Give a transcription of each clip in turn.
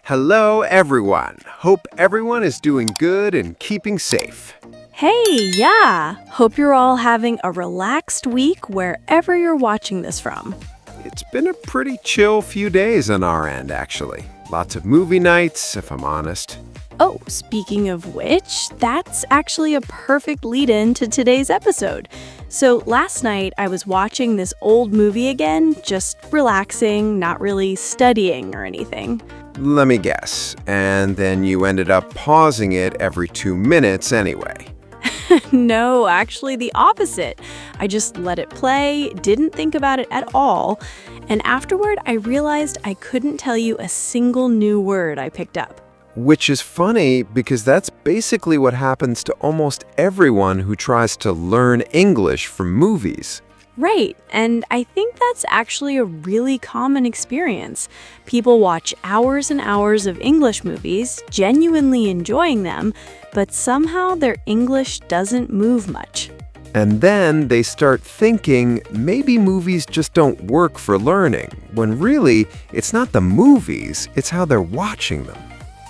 Hello, everyone. Hope everyone is doing good and keeping safe. Hey, yeah! Hope you're all having a relaxed week wherever you're watching this from. It's been a pretty chill few days on our end, actually. Lots of movie nights, if I'm honest. Oh, speaking of which, that's actually a perfect lead-in to today's episode. So last night, I was watching this old movie again, just relaxing, not really studying or anything. Let me guess. And then you ended up pausing it every 2 minutes anyway. No, actually the opposite. I just let it play, didn't think about it at all, and afterward I realized I couldn't tell you a single new word I picked up. Which is funny because that's basically what happens to almost everyone who tries to learn English from movies. Right, and I think that's actually a really common experience. People watch hours and hours of English movies, genuinely enjoying them, but somehow their English doesn't move much. And then they start thinking maybe movies just don't work for learning, when really it's not the movies, it's how they're watching them.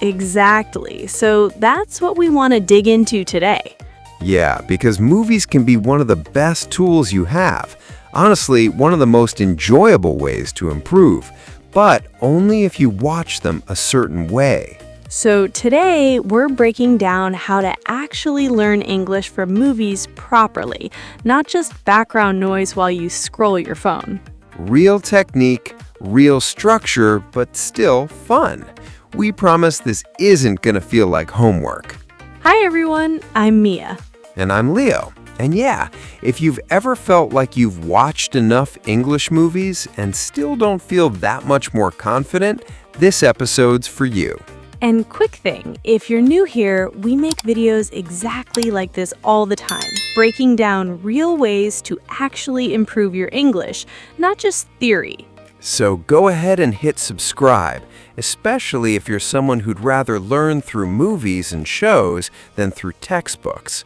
Exactly, so that's what we want to dig into today. Yeah, because movies can be one of the best tools you have. Honestly, one of the most enjoyable ways to improve, but only if you watch them a certain way. So today, we're breaking down how to actually learn English from movies properly, not just background noise while you scroll your phone. Real technique, real structure, but still fun. We promise this isn't going to feel like homework. Hi everyone, I'm Mia. And I'm Leo. And yeah, if you've ever felt like you've watched enough English movies and still don't feel that much more confident, this episode's for you. And quick thing, if you're new here, we make videos exactly like this all the time, breaking down real ways to actually improve your English, not just theory. So go ahead and hit subscribe, especially if you're someone who'd rather learn through movies and shows than through textbooks.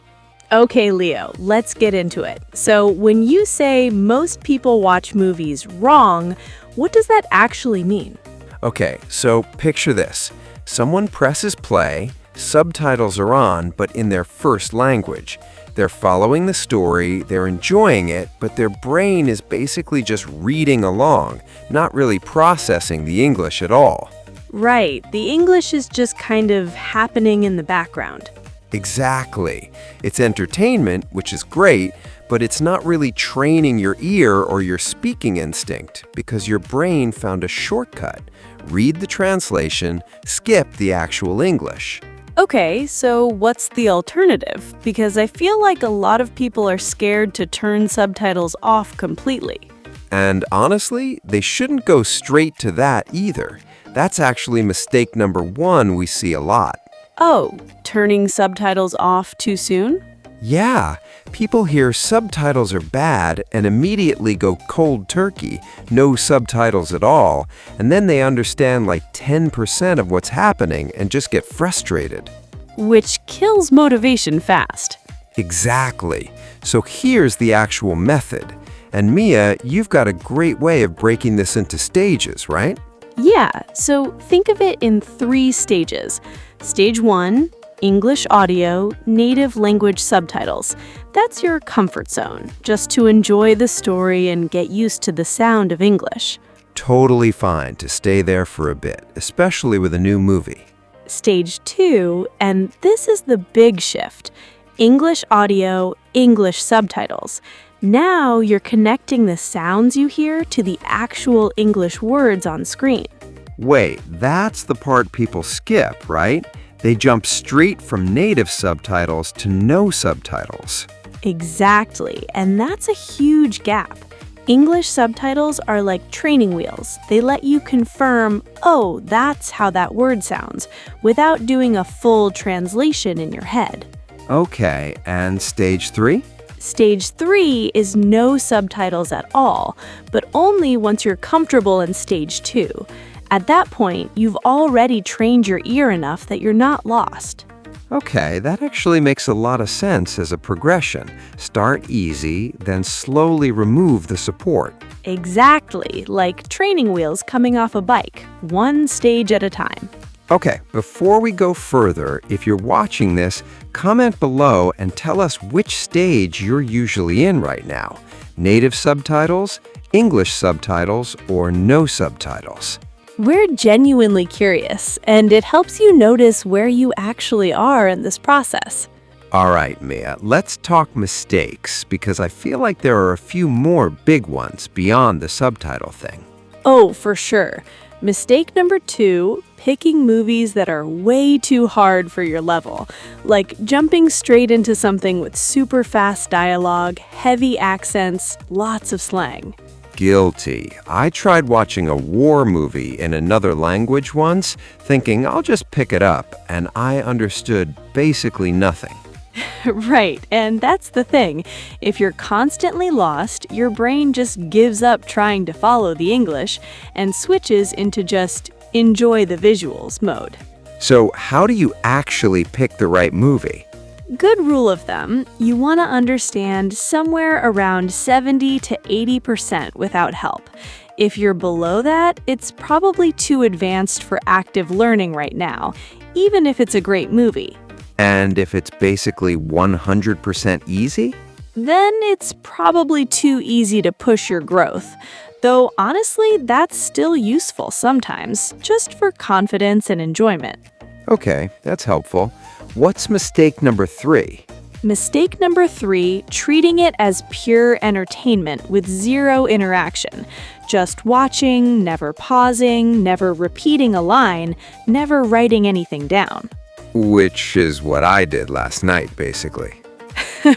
Okay, Leo, let's get into it. So when you say most people watch movies wrong, what does that actually mean? Okay, so picture this. Someone presses play, subtitles are on, but in their first language. They're following the story, they're enjoying it, but their brain is basically just reading along, not really processing the English at all. Right, the English is just kind of happening in the background. Exactly. It's entertainment, which is great, but it's not really training your ear or your speaking instinct because your brain found a shortcut. Read the translation, skip the actual English. Okay, so what's the alternative? Because I feel like a lot of people are scared to turn subtitles off completely. And honestly, they shouldn't go straight to that either. That's actually mistake number 1 we see a lot. Oh, turning subtitles off too soon? Yeah, people hear subtitles are bad and immediately go cold turkey, no subtitles at all, and then they understand like 10% of what's happening and just get frustrated. Which kills motivation fast. Exactly. So here's the actual method. And Mia, you've got a great way of breaking this into stages, right? Yeah, so think of it in 3 stages. Stage 1, English audio, native language subtitles. That's your comfort zone, just to enjoy the story and get used to the sound of English. Totally fine to stay there for a bit, especially with a new movie. Stage 2, and this is the big shift, English audio, English subtitles. Now you're connecting the sounds you hear to the actual English words on screen. Wait, that's the part people skip, right? They jump straight from native subtitles to no subtitles. Exactly, and that's a huge gap. English subtitles are like training wheels. They let you confirm, oh, that's how that word sounds, without doing a full translation in your head. Okay, and stage 3? Stage 3 is no subtitles at all, but only once you're comfortable in stage 2. At that point, you've already trained your ear enough that you're not lost. Okay, that actually makes a lot of sense as a progression. Start easy, then slowly remove the support. Exactly, like training wheels coming off a bike, one stage at a time. Okay, before we go further, if you're watching this, comment below and tell us which stage you're usually in right now. Native subtitles, English subtitles, or no subtitles. We're genuinely curious, and it helps you notice where you actually are in this process. All right, Mia, let's talk mistakes, because I feel like there are a few more big ones beyond the subtitle thing. Oh, for sure. Mistake number 2, picking movies that are way too hard for your level, like jumping straight into something with super fast dialogue, heavy accents, lots of slang. Guilty. I tried watching a war movie in another language once, thinking I'll just pick it up, and I understood basically nothing. Right, and that's the thing. If you're constantly lost, your brain just gives up trying to follow the English and switches into just enjoy the visuals mode. So how do you actually pick the right movie? Good rule of thumb, you want to understand somewhere around 70 to 80% without help. If you're below that, it's probably too advanced for active learning right now, even if it's a great movie. And if it's basically 100% easy? Then it's probably too easy to push your growth. Though honestly, that's still useful sometimes, just for confidence and enjoyment. Okay, that's helpful. What's mistake number 3? Mistake number 3, treating it as pure entertainment with zero interaction. Just watching, never pausing, never repeating a line, never writing anything down. Which is what I did last night, basically.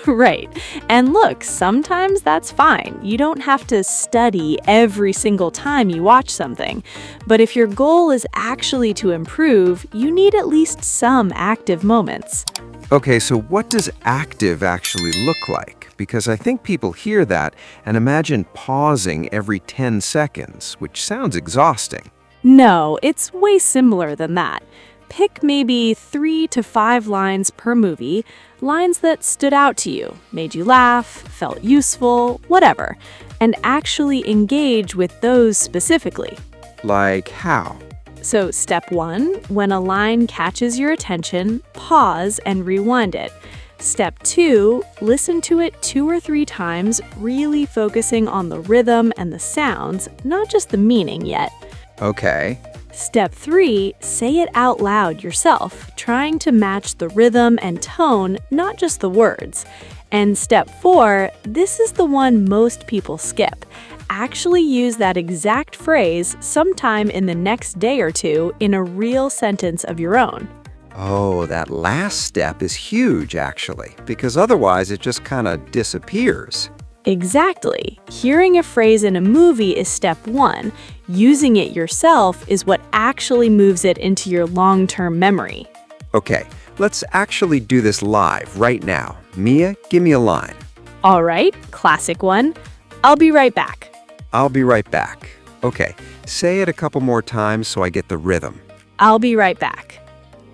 Right. And look, sometimes that's fine. You don't have to study every single time you watch something. But if your goal is actually to improve, you need at least some active moments. Okay, so what does active actually look like? Because I think people hear that and imagine pausing every 10 seconds, which sounds exhausting. No, it's way simpler than that. Pick maybe 3 to 5 lines per movie, lines that stood out to you, made you laugh, felt useful, whatever, and actually engage with those specifically. Like how? So step 1, when a line catches your attention, pause and rewind it. Step 2, listen to it 2 or 3 times, really focusing on the rhythm and the sounds, not just the meaning yet. Okay. Step 3, say it out loud yourself, trying to match the rhythm and tone, not just the words. And step 4, this is the one most people skip. Actually use that exact phrase sometime in the next day or 2 in a real sentence of your own. Oh, that last step is huge, actually, because otherwise it just kind of disappears. Exactly. Hearing a phrase in a movie is step 1. Using it yourself is what actually moves it into your long-term memory. Okay, let's actually do this live right now. Mia, give me a line. All right, classic one. I'll be right back. I'll be right back. Okay, say it a couple more times so I get the rhythm. I'll be right back.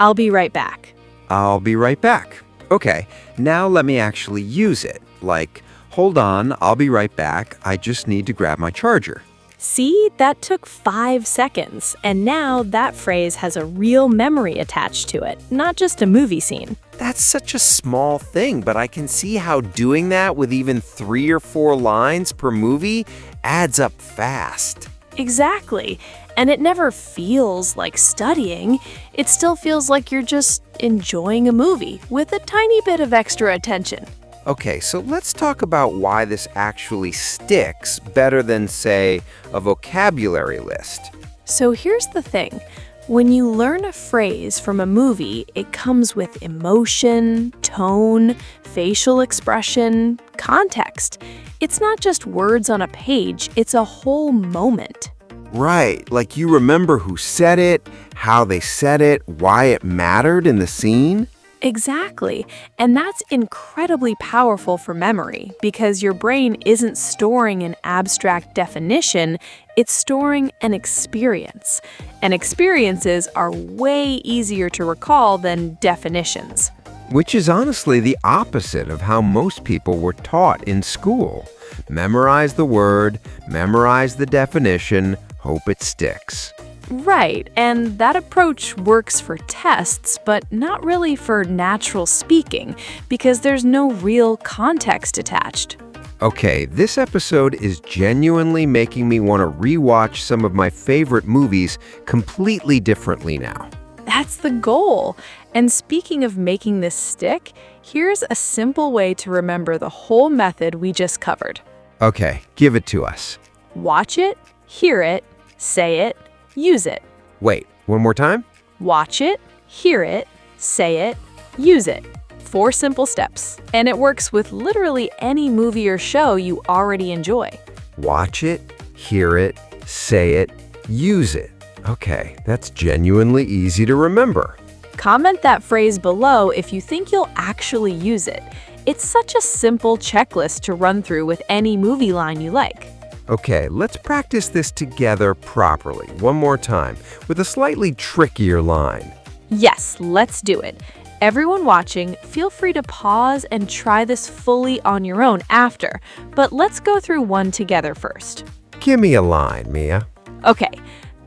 I'll be right back. I'll be right back. Okay, now let me actually use it. Like, hold on, I'll be right back. I just need to grab my charger. See, that took 5 seconds, and now that phrase has a real memory attached to it, not just a movie scene. That's such a small thing, but I can see how doing that with even 3 or 4 lines per movie adds up fast. Exactly. And it never feels like studying. It still feels like you're just enjoying a movie with a tiny bit of extra attention. Okay, so let's talk about why this actually sticks better than, say, a vocabulary list. So here's the thing. When you learn a phrase from a movie, it comes with emotion, tone, facial expression, context. It's not just words on a page, it's a whole moment. Right, like you remember who said it, how they said it, why it mattered in the scene. Exactly. And that's incredibly powerful for memory because your brain isn't storing an abstract definition, it's storing an experience. And experiences are way easier to recall than definitions. Which is honestly the opposite of how most people were taught in school. Memorize the word, memorize the definition, hope it sticks. Right, and that approach works for tests, but not really for natural speaking, because there's no real context attached. Okay, this episode is genuinely making me want to rewatch some of my favorite movies completely differently now. That's the goal. And speaking of making this stick, here's a simple way to remember the whole method we just covered. Okay, give it to us. Watch it, hear it, say it, use it. Wait, one more time? Watch it, hear it, say it, use it. 4 simple steps. And it works with literally any movie or show you already enjoy. Watch it, hear it, say it, use it. Okay, that's genuinely easy to remember. Comment that phrase below if you think you'll actually use it. It's such a simple checklist to run through with any movie line you like. Okay, let's practice this together properly, one more time, with a slightly trickier line. Yes, let's do it. Everyone watching, feel free to pause and try this fully on your own after, but let's go through one together first. Give me a line, Mia. Okay,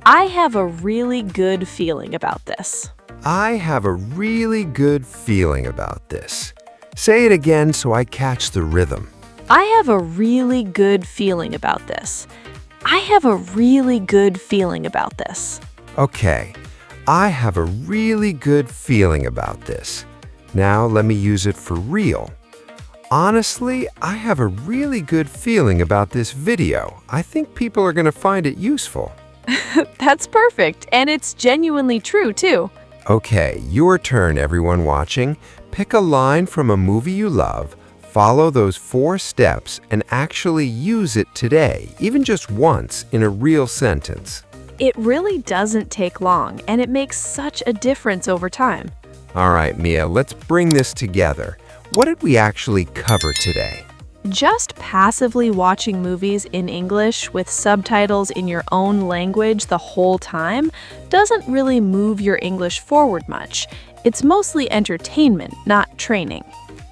I have a really good feeling about this. I have a really good feeling about this. Say it again so I catch the rhythm. I have a really good feeling about this. I have a really good feeling about this. Okay, I have a really good feeling about this. Now let me use it for real. Honestly, I have a really good feeling about this video. I think people are going to find it useful. That's perfect, and it's genuinely true, too. Okay, your turn, everyone watching. Pick a line from a movie you love, follow those 4 steps, and actually use it today, even just once, in a real sentence. It really doesn't take long, and it makes such a difference over time. All right, Mia, let's bring this together. What did we actually cover today? Just passively watching movies in English with subtitles in your own language the whole time doesn't really move your English forward much. It's mostly entertainment, not training.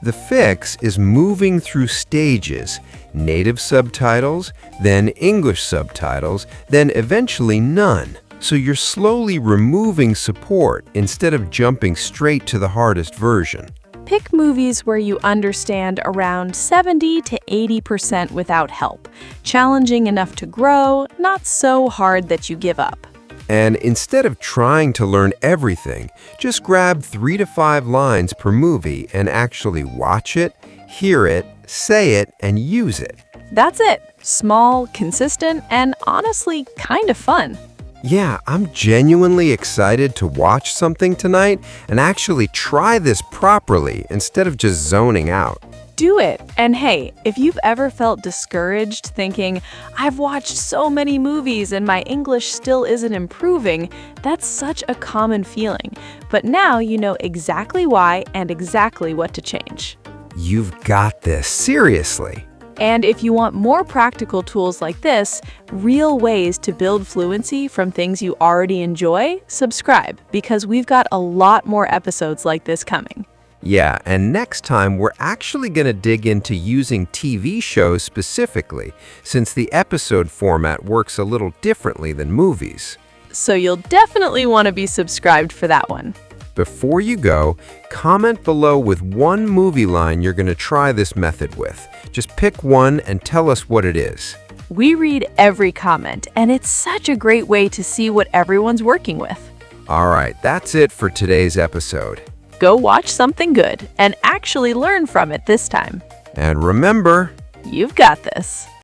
The fix is moving through stages, native subtitles, then English subtitles, then eventually none. So you're slowly removing support instead of jumping straight to the hardest version. Pick movies where you understand around 70 to 80% without help. Challenging enough to grow, not so hard that you give up. And instead of trying to learn everything, just grab 3 to 5 lines per movie and actually watch it, hear it, say it, and use it. That's it. Small, consistent, and honestly kind of fun. Yeah, I'm genuinely excited to watch something tonight and actually try this properly instead of just zoning out. Do it. And hey, if you've ever felt discouraged thinking, I've watched so many movies and my English still isn't improving, that's such a common feeling. But now you know exactly why and exactly what to change. You've got this, seriously. And if you want more practical tools like this, real ways to build fluency from things you already enjoy, subscribe, because we've got a lot more episodes like this coming. Yeah, and next time we're actually going to dig into using TV shows specifically, since the episode format works a little differently than movies. So you'll definitely want to be subscribed for that one. Before you go, comment below with one movie line you're going to try this method with. Just pick one and tell us what it is. We read every comment, and it's such a great way to see what everyone's working with. All right, that's it for today's episode. Go watch something good and actually learn from it this time. And remember, You've got this.